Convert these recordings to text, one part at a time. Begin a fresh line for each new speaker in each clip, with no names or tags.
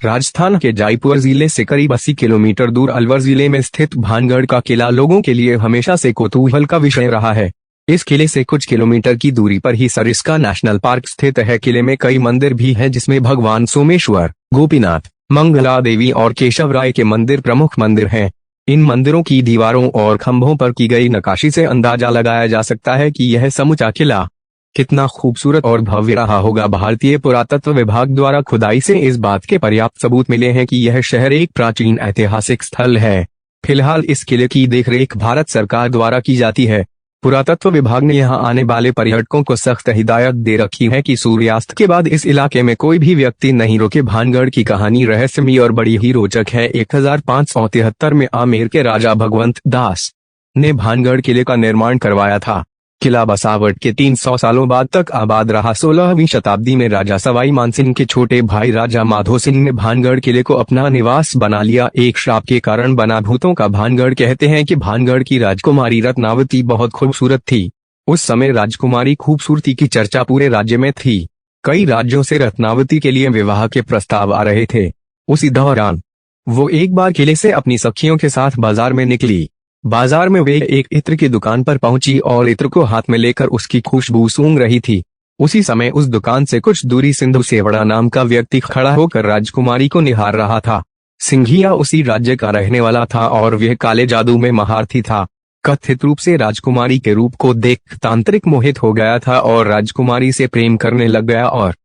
राजस्थान के जयपुर जिले से करीब 80 किलोमीटर दूर अलवर जिले में स्थित भानगढ़ का किला लोगों के लिए हमेशा से कौतूहल का विषय रहा है। इस किले से कुछ किलोमीटर की दूरी पर ही सरिस्का नेशनल पार्क स्थित है। किले में कई मंदिर भी हैं, जिसमें भगवान सोमेश्वर, गोपीनाथ, मंगला देवी और केशव राय के मंदिर प्रमुख मंदिर हैं। इन मंदिरों की दीवारों और खंभों पर की गई नक्काशी से अंदाजा लगाया जा सकता है कि यह समूचा किला कितना खूबसूरत और भव्य रहा होगा। भारतीय पुरातत्व विभाग द्वारा खुदाई से इस बात के पर्याप्त सबूत मिले हैं कि यह शहर एक प्राचीन ऐतिहासिक स्थल है। फिलहाल इस किले की देखरेख भारत सरकार द्वारा की जाती है। पुरातत्व विभाग ने यहां आने वाले पर्यटकों को सख्त हिदायत दे रखी है कि सूर्यास्त के बाद इस इलाके में कोई भी व्यक्ति नहीं रुके। भानगढ़ की कहानी रहस्यमयी और बड़ी ही रोचक है। 1573 में आमेर के राजा भगवंत दास ने भानगढ़ किले का निर्माण करवाया था। किला बसावट के 300 सालों बाद तक आबाद रहा। 16वीं शताब्दी में राजा सवाई मानसिंह के छोटे भाई राजा माधो सिंह ने भानगढ़ किले को अपना निवास बना लिया। एक श्राप के कारण बना भूतों का भानगढ़ कहते हैं कि भानगढ़ की राजकुमारी रत्नावती बहुत खूबसूरत थी। उस समय राजकुमारी खूबसूरती की चर्चा पूरे राज्य में थी। कई राज्यों से रत्नावती के लिए विवाह के प्रस्ताव आ रहे थे। उसी दौरान वो एक बार किले से अपनी सखियों के साथ बाजार में निकली। बाजार में वे एक इत्र की दुकान पर पहुंची और इत्र को हाथ में लेकर उसकी खुशबू सूंघ रही थी। उसी समय उस दुकान से कुछ दूरी सिंधु सेवड़ा नाम का व्यक्ति खड़ा होकर राजकुमारी को निहार रहा था। सिंघिया उसी राज्य का रहने वाला था और वह काले जादू में महारथी था। कथित रूप से राजकुमारी के रूप को देख तांत्रिक मोहित हो गया था और राजकुमारी से प्रेम करने लग गया और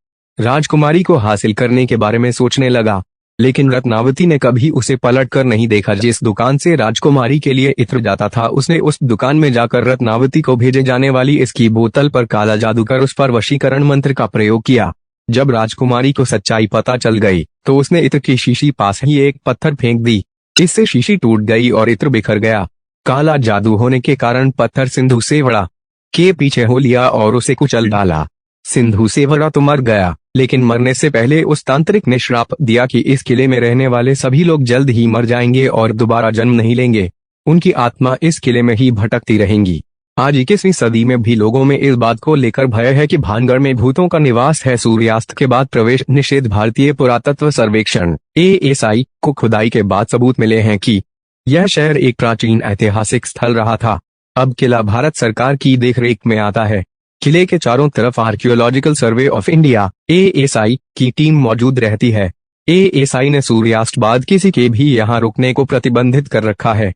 राजकुमारी को हासिल करने के बारे में सोचने लगा। लेकिन रत्नावती ने कभी उसे पलट कर नहीं देखा। जिस दुकान से राजकुमारी के लिए इत्र जाता था, उसने उस दुकान में जाकर रत्नावती को भेजे जाने वाली इसकी बोतल पर काला जादू कर उस पर वशीकरण मंत्र का प्रयोग किया। जब राजकुमारी को सच्चाई पता चल गई तो उसने इत्र की शीशी पास ही एक पत्थर फेंक दी। इससे शीशी टूट गई और इत्र बिखर गया। काला जादू होने के कारण पत्थर सिंधु सेवड़ा के पीछे हो लिया और उसे कुचल डाला। सिंधु सेवड़ा तो मर गया, लेकिन मरने से पहले उस तांत्रिक ने श्राप दिया कि इस किले में रहने वाले सभी लोग जल्द ही मर जाएंगे और दोबारा जन्म नहीं लेंगे। उनकी आत्मा इस किले में ही भटकती रहेंगी। आज 21वीं सदी में भी लोगों में इस बात को लेकर भय है कि भानगढ़ में भूतों का निवास है। सूर्यास्त के बाद प्रवेश निषेध। भारतीय पुरातत्व सर्वेक्षण ASI को खुदाई के बाद सबूत मिले हैं कि यह शहर एक प्राचीन ऐतिहासिक स्थल रहा था। अब किला भारत सरकार की देखरेख में आता है। किले के चारों तरफ archaeological survey of India ASI की टीम मौजूद रहती है। ASI ने सूर्यास्त बाद किसी के भी यहां रुकने को प्रतिबंधित कर रखा है।